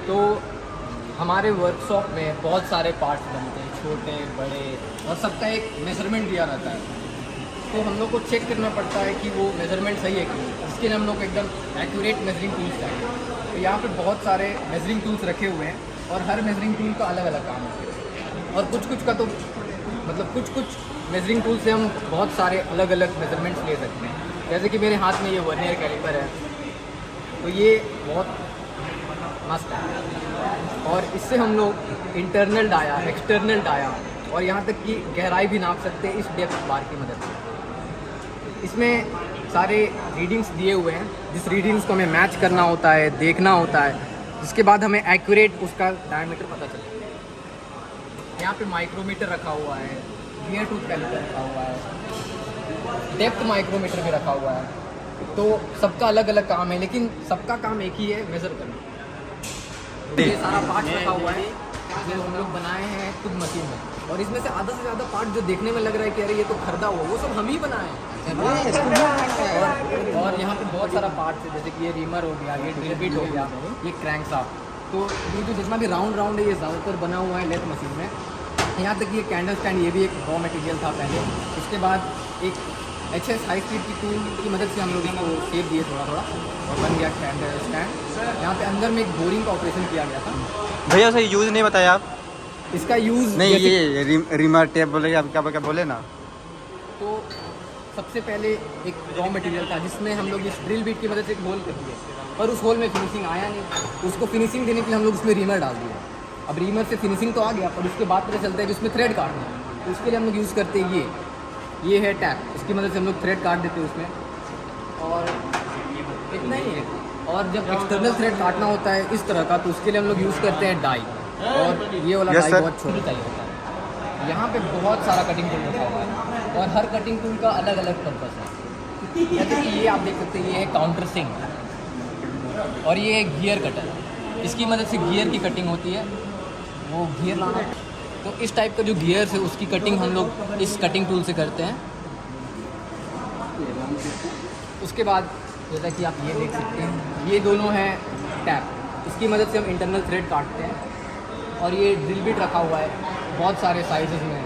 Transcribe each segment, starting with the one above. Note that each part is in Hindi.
तो हमारे वर्कशॉप में बहुत सारे पार्ट्स बनते हैं, छोटे बड़े, और सबका एक मेजरमेंट दिया रहता है। तो हम लोग को चेक करना पड़ता है कि वो मेजरमेंट सही है कि नहीं। इसके लिए हम लोग को एकदम एक्यूरेट मेजरिंग टूल्स चाहिए। तो यहाँ पे बहुत सारे मेजरिंग टूल्स रखे हुए हैं और हर मेजरिंग टूल का अलग अलग काम है। और कुछ का तो मतलब कुछ मेजरिंग टूल से हम बहुत सारे अलग अलग मेजरमेंट्स ले सकते हैं। जैसे कि मेरे हाथ में ये वर्नियर कैलिपर है, तो ये बहुत मस्त है। और इससे हम लोग इंटरनल डाया, एक्सटर्नल डाया और यहाँ तक कि गहराई भी नाप सकते हैं इस डेप्थ बार की मदद से। इसमें सारे रीडिंग्स दिए हुए हैं, जिस रीडिंग्स को हमें मैच करना होता है, देखना होता है, जिसके बाद हमें एक्यूरेट उसका डायमीटर पता चलता है। यहाँ पे माइक्रोमीटर रखा हुआ है, गियर टूथ कैलिपर रखा हुआ है, डेप्थ माइक्रोमीटर भी रखा हुआ है। तो सबका अलग अलग काम है, लेकिन सबका काम एक ही है, मेज़र करना। ये सारा पार्ट रखा हुआ है जो हम लोग बनाए हैं खुद मशीन में, और इसमें से आधा से ज़्यादा पार्ट जो देखने में लग रहा है कि अरे ये तो खरीदा हुआ, वो सब हम ही बनाए हैं। और यहाँ पे बहुत सारा पार्ट है, जैसे कि ये रीमर हो गया, ये ड्रिल बिट हो गया, ये क्रैंक शाफ्ट। तो ये जो जितना भी राउंड है ये ज़्यादातर बना हुआ है लेथ मशीन में। यहाँ तक ये कैंडल स्टैंड, ये भी एक रॉ मटेरियल था पहले। इसके बाद एक HS हाई स्पीड की टूल की मदद से हम लोग इसको शेप दिए थोड़ा और बन गया कैंडल स्टैंड। यहाँ पे अंदर में एक बोरिंग का ऑपरेशन किया गया था। भैया सही यूज़ नहीं बताया आप। इसका यूज़ नहीं, ये रीमर टेप बोले, आप क्या बोले ना। तो सबसे पहले एक रॉ मटेरियल था जिसमें हम लोग इस ड्रिल बीट की मदद से एक होल कर दिए, पर उस होल में फिनिशिंग आया नहीं। उसको फिनिशिंग देने के लिए हम लोग उसमें रीमर डाल दिए। अब रीमर से फिनिशिंग तो आ गया, पर उसके बाद पता चलता है कि उसमें थ्रेड काटना है। तो उसके लिए हम लोग यूज़ करते हैं ये है टैप। इसकी मदद से हम लोग थ्रेड काट देते हैं उसमें, और इतना ही है। और जब एक्सटर्नल थ्रेड काटना होता है इस तरह का, तो उसके लिए हम लोग यूज़ करते हैं डाई, और ये वाला डाई बहुत छोटा चाहिए होता है। यहाँ पे बहुत सारा कटिंग टूल रखा हुआ है और हर कटिंग टूल का अलग अलग पर्पस है। जैसे कि ये आप देख सकते हैं, ये है काउंटर सिंक, और ये है गियर कटर। इसकी मदद से गियर की कटिंग होती है, वो गियर लाना। तो इस टाइप का जो गियर है उसकी कटिंग हम लोग इस कटिंग टूल से करते हैं। उसके बाद जैसा कि आप ये देख सकते हैं, ये दोनों हैं टैप। इसकी मदद से हम इंटरनल थ्रेड काटते हैं। और ये ड्रिल बिट रखा हुआ है, बहुत सारे साइजेस में है,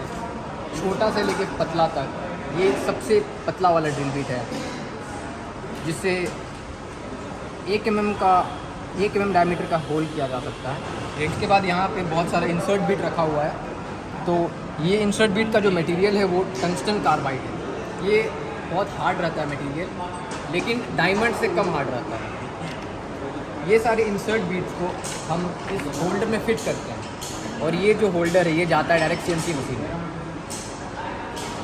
छोटा से लेके पतला तक। ये सबसे पतला वाला ड्रिल बिट है, जिससे 1 mm डायमीटर का होल किया जा सकता है। इसके बाद यहाँ पे बहुत सारा इंसर्ट बिट रखा हुआ है। तो ये इंसर्ट बिट का जो मटेरियल है वो टंगस्टन कार्बाइड है। ये बहुत हार्ड रहता है मटेरियल, लेकिन डायमंड से कम हार्ड रहता है। ये सारे इंसर्ट बीट्स को हम इस होल्डर में फिट करते हैं, और ये जो होल्डर है ये जाता है डायरेक्ट CNC मशीन में।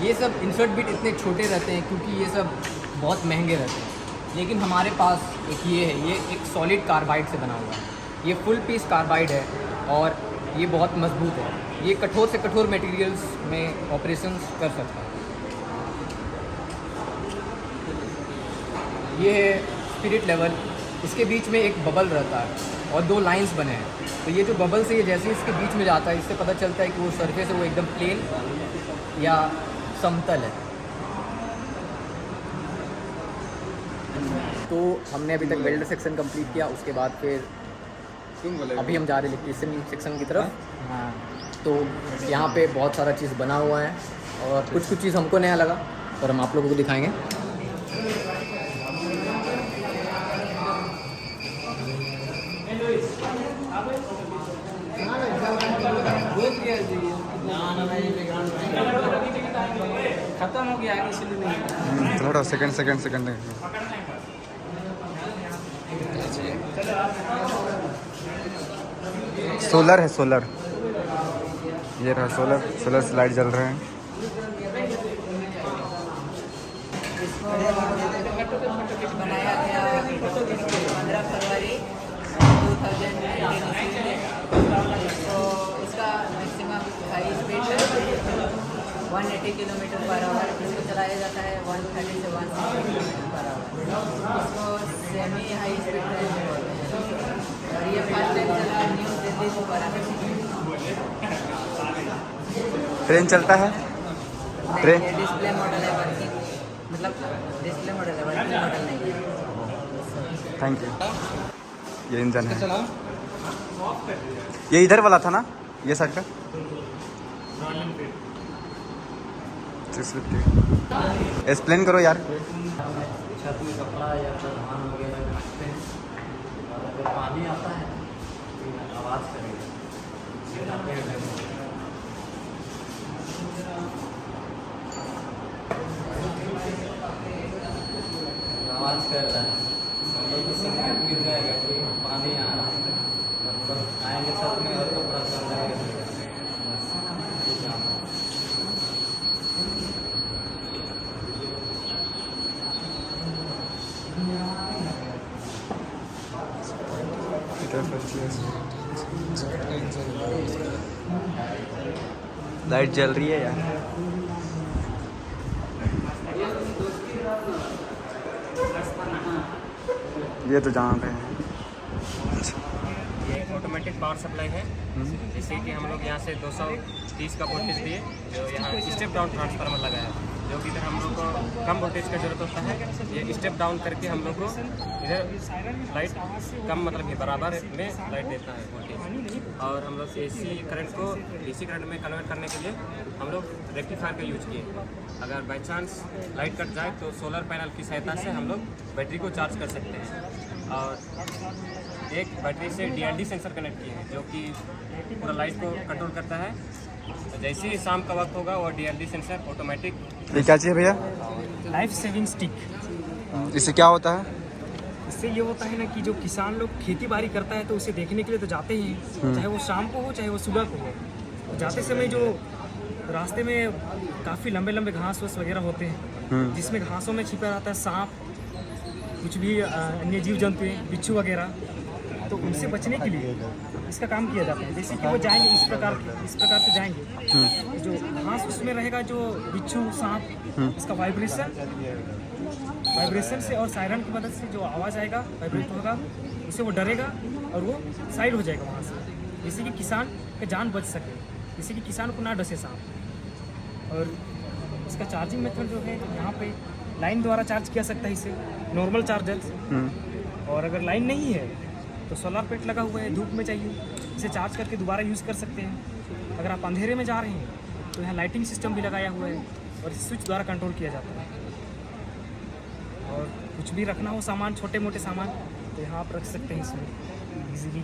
ये सब इंसर्ट बीट इतने छोटे रहते हैं क्योंकि ये सब बहुत महंगे रहते हैं, लेकिन हमारे पास एक ये है, ये एक सॉलिड कार्बाइड से बना हुआ है। ये फुल पीस कार्बाइड है और ये बहुत मजबूत है। ये कठोर से कठोर मटेरियल्स में ऑपरेशंस कर सकता है। ये है स्पिरिट लेवल। इसके बीच में एक बबल रहता है और 2 लाइंस बने हैं। तो ये जो बबल से ये जैसे इसके बीच में जाता है, इससे पता चलता है कि वो सरफेस है वो एकदम प्लेन या समतल है। तो हमने अभी तक वेल्डर सेक्शन कंप्लीट किया, उसके बाद फिर अभी हम जा रहे हैं इलेक्ट्रीशियन सेक्शन की तरफ। तो यहाँ पे बहुत सारा चीज़ बना हुआ है और कुछ चीज़ हमको नया लगा और हम आप लोगों को दिखाएंगे। खत्म हो गया इसलिए नहीं, थोड़ा सेकंड सोलर है, सोलर। ये रहा सोलर से लाइट जल रहे हैं। बनाया गया 15 फरवरी 2018 में। तो इसका मैक्सिमम हाई स्पीड है 180 किलोमीटर पर आवर। इसको चलाया जाता है 130 से 160 किलोमीटर पर आवर। इसको सेमी हाई स्पीड रेंज बोलते हैं। और ये फर्स्ट टाइम चला न्यू दिल्ली से वाराणसी। ट्रेन चलता है, ट्रेन डिस्प्ले मॉडल है, वर्किंग मतलब डिस्प्ले मॉडल है, वर्किंग मॉडल नहीं है। Thank you. ये इंजन है। ये इधर वाला था ना, ये साइड का 650। एक्सप्लेन करो यार। छत में कपड़ा या फिर धान वगैरह रखते हैं, और अगर पानी आता है तो ये आवाज़ करेगा, सिखाते हैं डेमो। आवाज़ कर रहा है, मतलब किसी में गिर जाएगा कि पानी आ रहा है, मतलब आएंगे छत में और कपड़ा सब लगेगा। लाइट जल रही है यार। ये तो जान रहे हैं। ये ऑटोमेटिक पावर सप्लाई है, जैसे कि हम लोग यहाँ से 230 का वोल्टेज दिए, जो यहाँ स्टेप डाउन ट्रांसफार्मर लगा है, जो कि इधर हम लोग को कम वोल्टेज का जरूरत होता है। ये स्टेप डाउन करके हम लोग को इधर लाइट कम, मतलब कि बराबर में लाइट देता है वोल्टेज। और हम लोग AC करंट को DC करंट में कन्वर्ट करने के लिए हम लोग रेक्टिफायर का यूज किए। अगर बाई चांस लाइट कट जाए तो सोलर पैनल की सहायता से हम लोग बैटरी को चार्ज कर सकते हैं। और एक बैटरी से DLD सेंसर कनेक्ट किए हैं, जो कि पूरा लाइट को कंट्रोल करता है। तो जैसे ही शाम का वक्त होगा वो DLD सेंसर ऑटोमेटिक। ये क्या चाहिए भैया? Life saving stick. इससे क्या होता है? इससे ये होता है ना कि जो किसान लोग खेती बाड़ी करता है तो उसे देखने के लिए तो जाते ही हैं, चाहे वो शाम को हो चाहे वो सुबह को हो। तो जाते समय जो रास्ते में काफ़ी लंबे लंबे घास वास वगैरह होते हैं, जिसमें घासों में छिपा रहता है सांप, कुछ भी अन्य जीव जंतु हैं, बिच्छू वगैरह, तो उनसे बचने के लिए इसका काम किया जाता है। जैसे कि वो जाएंगे इस प्रकार से जाएंगे, जो घास उसमें रहेगा, जो बिच्छू सांप, इसका वाइब्रेशन से और सायरन की मदद से जो आवाज़ आएगा, वाइब्रेट होगा, उससे वो डरेगा और वो साइड हो जाएगा वहाँ से, जिससे कि किसान का जान बच सके, जिससे कि किसान को ना डसे सांप। और इसका चार्जिंग मेथड जो है, यहाँ पे लाइन द्वारा चार्ज किया सकता है इसे, नॉर्मल चार्जर। और अगर लाइन नहीं है तो सोलर प्लेट लगा हुआ है, धूप में चाहिए इसे चार्ज करके दोबारा यूज़ कर सकते हैं। अगर आप अंधेरे में जा रहे हैं तो यहाँ लाइटिंग सिस्टम भी लगाया हुआ है और इस स्विच द्वारा कंट्रोल किया जाता है। और कुछ भी रखना हो सामान, छोटे मोटे सामान, तो यहाँ आप रख सकते हैं इसमें इजीली।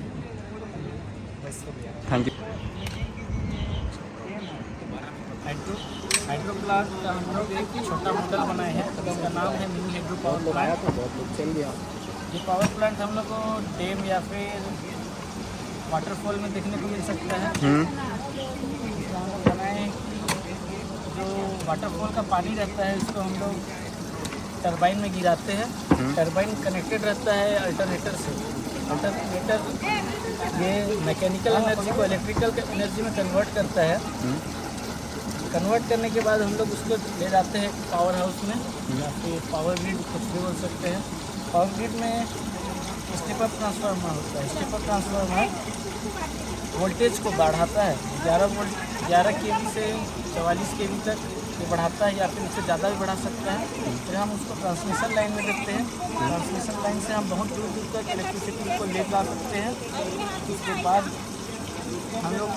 बस हो गया। Thank you. हाइड्रो प्लांट का हम लोग एक छोटा मॉडल बनाए हैं, इसका नाम है मिनी हाइड्रो पावर प्लांट। ये पावर प्लांट हम लोग को डैम या फिर वाटरफॉल में देखने को मिल सकता है। इसको हम लोग बनाए हैं कि जो वाटरफॉल का पानी रहता है उसको हम लोग टरबाइन में गिराते हैं। टरबाइन कनेक्टेड रहता है अल्टरनेटर से। अल्टरनेटर ये मैकेनिकल एनर्जी को इलेक्ट्रिकल एनर्जी में कन्वर्ट करता है। कन्वर्ट करने के बाद हम लोग उसको ले जाते हैं पावर हाउस में या फिर पावर ग्रिड, कुछ भी बोल सकते हैं। पावर ग्रिड में स्टेप अप ट्रांसफार्मर होता है। स्टेप अप ट्रांसफार्मर वोल्टेज को बढ़ाता है, 11 kV से 44 kV तक ये बढ़ाता है, या फिर इससे ज़्यादा भी बढ़ा सकता है। फिर हम उसको ट्रांसमिशन लाइन में देते हैं। ट्रांसमिशन लाइन से हम बहुत दूर दूर तक इलेक्ट्रिसिटी को ले जा सकते हैं। उसके बाद हम लोग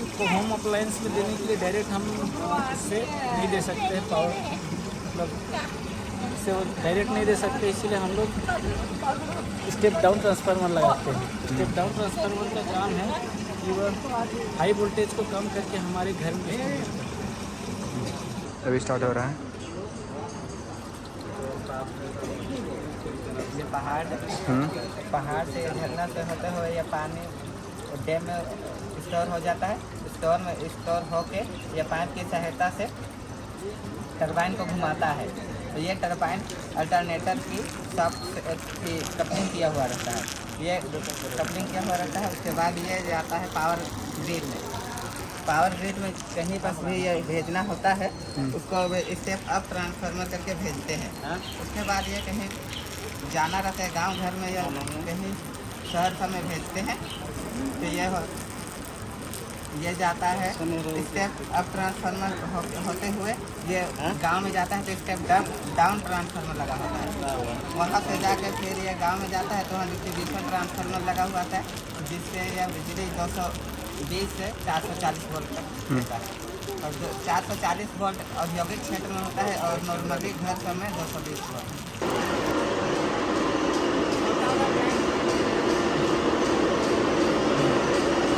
उसको होम अप्लायंस में देने के लिए डायरेक्ट हम इससे नहीं दे सकते हैं पावर, मतलब इससे वो डायरेक्ट नहीं दे सकते, इसीलिए हम लोग स्टेप डाउन ट्रांसफार्मर लगाते हैं। स्टेप डाउन ट्रांसफार्मर का काम है कि वह हाई वोल्टेज को कम करके हमारे घर में। अभी स्टार्ट हो रहा है। ये पहाड़ से झरना से होते हुए या पानी डैम में स्टोर हो जाता है। स्टोर होके ये पाइप की सहायता से टरबाइन को घुमाता है। तो ये टरबाइन अल्टरनेटर की कपलिंग किया हुआ रहता है। ये कपलिंग किया हुआ रहता है। उसके बाद ये जाता है पावर ग्रिड में। पावर ग्रिड में कहीं पर भी ये भेजना होता है, उसको स्टेप अप ट्रांसफार्मर करके भेजते हैं। उसके बाद ये कहीं जाना रहता है गांव घर में या कहीं शहर सब में भेजते हैं। तो ये जाता है स्टेप अप ट्रांसफार्मर होते हुए ये गांव में जाता है, तो स्टेप डाउन ट्रांसफार्मर लगा होता है। वहाँ से जाकर फिर ये गांव में जाता है, तो वहाँ डिस्ट्रीब्यूशन ट्रांसफार्मर लगा हुआ था। जिससे यह बिजली 220 से 440 वोल्ट तक देता है। और जो 440 वोल्ट औद्योगिक क्षेत्र में होता है और नॉर्मली घर सब में 220 वोल्ट।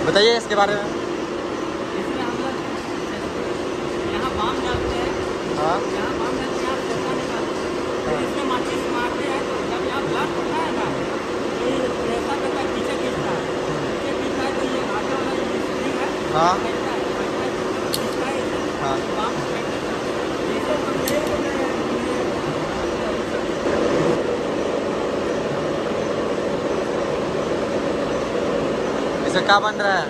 बताइए इसके बारे में। इसमें हम लोग यहाँ बाम डालते हैं, हाँ यहाँ बाम डालते हैं, यहाँ धोखा निकालते हैं, फिर इसमें माचिस मारते हैं। तो जब यहाँ ब्लास्ट होता है ना, तो ये ऐसा करता है, पीछे खींचता है, पीछे खींचता है, तो ये आगे वाला जो स्प्रिंग है हाँ खींचता है, खींचता है, हाँ। बाम फेंक देता है। ये सब हमने इसका क्या बन रहा है?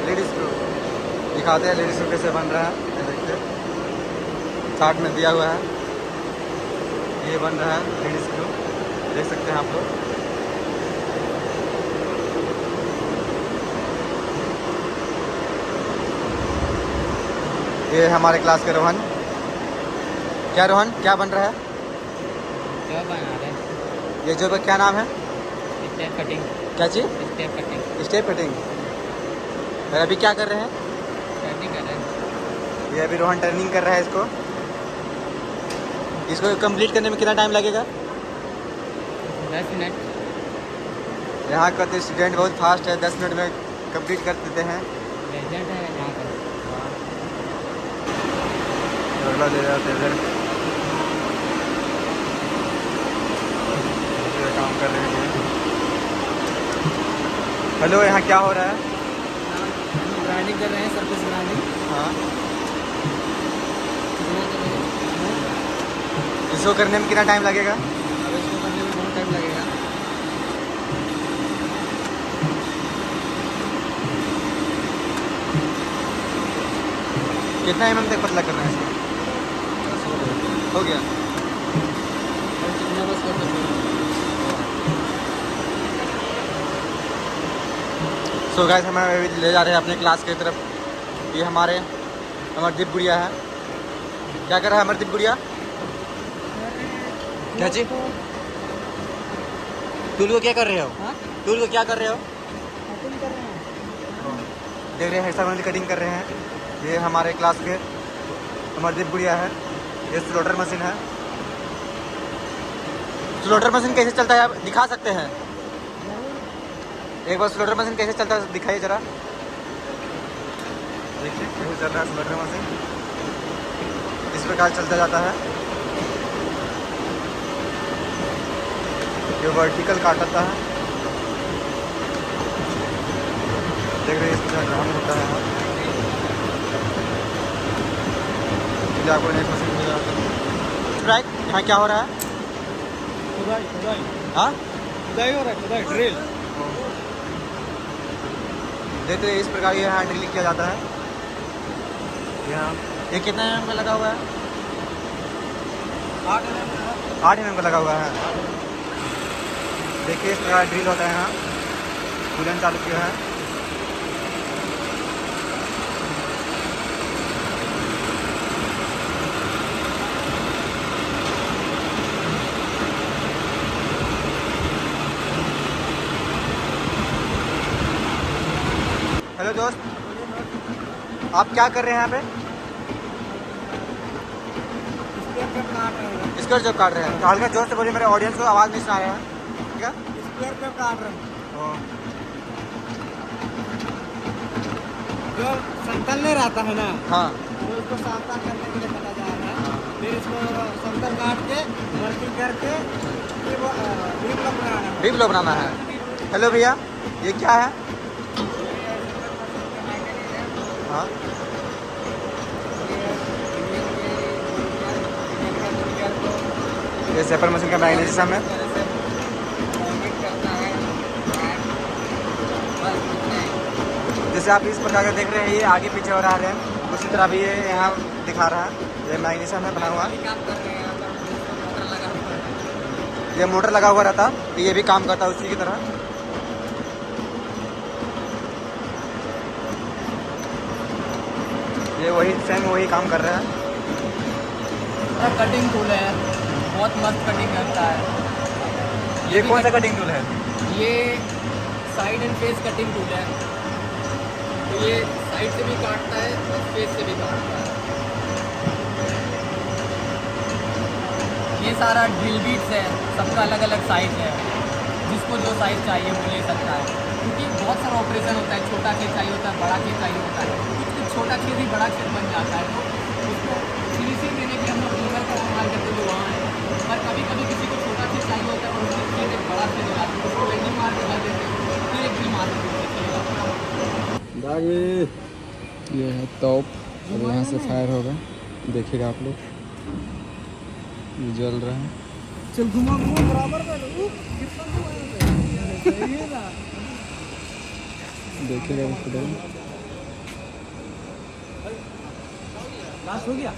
लेडीज स्क्रू दिखाते हैं, लेडीज स्क्रू कैसे बन रहा है। ये देखिए चार्ट में दिया हुआ है, ये बन रहा है लेडीज स्क्रू, देख सकते हैं आप लोग। ये है हमारे क्लास के रोहन। क्या रोहन, क्या बन रहा है? जो बना रहे हैं ये जो क्या नाम है? स्टेप कटिंग, क्या चीज़? Step cutting, step cutting. और अभी क्या कर रहे हैं? कटिंग कर रहे हैं। ये अभी रोहन टर्निंग कर रहा है इसको। इसको कंप्लीट करने में कितना टाइम लगेगा? 10 मिनट। यहाँ का तो स्टूडेंट बहुत फास्ट है, 10 मिनट में कंप्लीट कर देते हैं। लेजेंड है यहाँ का। अगला ले जाते हैं इधर। ये काम कर रहे हैं। हेलो, यहाँ क्या हो रहा है? ग्राइंडिंग कर रहे हैं, सरफेस ग्राइंडिंग। हाँ, इसको करने में कितना टाइम लगेगा? अब इसको करने में बहुत टाइम लगेगा। कितना mm तक पतला करना है इसको? हो गया। और कितना बस कर सकते हैं। सो गाइस, हमें अभी ले जा रहे हैं अपने क्लास की तरफ। ये हमारे अमरदीप गुड़िया है। क्या कर रहा है अमरदीप गुड़िया? क्या जी? टूल को क्या कर रहे हो? हाँ, टूल को क्या कर रहे हो? कटिंग कर रहे हैं। देख रहे हैं हेक्सागोनल कटिंग कर रहे हैं। ये हमारे क्लास के अमरदीप गुड़िया है। ये स्लोटर मशीन है। स्लोटर मशीन कैसे चलता है आप दिखा सकते हैं? एक बार स्लोटर मशीन कैसे चलता है दिखाइए जरा। देखिए कैसे चल रहा है स्लोटर मशीन। इस प्रकार चलता जाता है। ये वर्टिकल काटता है। देख रहे हैं इसमें ड्राउन होता है। इसलिए आपको नेक्स्ट मशीन मिल जाता है। राइट, यहाँ क्या हो रहा है? खुदाई खुदाई हाँ, खुदाई हो रहा है, खुदाई ड्रिल। देखते हैं इस प्रकार ये यहाँ ड्रिलिंग किया जाता है। यहाँ ये कितना mm का लगा हुआ है? 8 mm का लगा हुआ है। देखिए इस प्रकार ड्रिल होता है। यहाँ कूलन चालू किया है। हेलो दोस्त, आप क्या कर रहे हैं यहाँ पे? स्क्वायर जब काट रहे हैं। तो हल्का जोर से बोलिए, मेरे ऑडियंस को आवाज़ नहीं सुना रहा है। ठीक है? स्क्वायर पे काट रहे हैं। ओ, जो समतल नहीं रहता है ना, हाँ तो उसको समतल करने के लिए कटा जा रहा है। फिर इसको समतल काट के वर्किंग करके फिर वो बीम ब्लॉक बनाना है। बीम ब्लॉक बनाना है। हेलो भैया, ये क्या है? हाँ, ये सेपर मशीन का मैग्नेटिज्म है। जैसे आप इस प्रकार का देख रहे हैं, ये आगे पीछे हो रहा है, उसी तरह भी ये यहाँ दिखा रहा है। ये मैग्नेटिज्म है बना हुआ। ये मोटर लगा हुआ रहता, तो ये भी काम करता है उसी की तरह। ये वही सेम वही काम कर रहा है। कटिंग टूल है, बहुत मस्त कटिंग करता है। ये कौन सा कटिंग टूल है? ये side and face cutting tool है, तो ये साइड से भी काटता है और फेस से भी काटता है। ये सारा ड्रिल बीट्स है, सबका अलग अलग साइज़ है, जिसको जो साइज़ चाहिए वो ले सकता है, क्योंकि बहुत सारा ऑपरेशन होता है, छोटा छेद चाहिए होता है, बड़ा छेद चाहिए होता है, कुछ छोटा छेद ही बड़ा छेद बन जाता है, तो उसको फिनिशिंग देने के हम लोग ड्रिलर का इस्तेमाल करते हैं जो वहाँ है। पर कभी कभी किसी को छोटा छेद चाहिए होता है और उसके छेद एक बड़ा छेद हो जाता है, उसको वेल्डिंग मार के भर देते हैं, फिर एक ड्रिल मार देते हैं। ये है तोप, और यहाँ से फायर होगा, देखिएगा आप लोग, ये जल रहा है। चल घुमा घुमा बराबर कर देखिएगा इसको, हो गया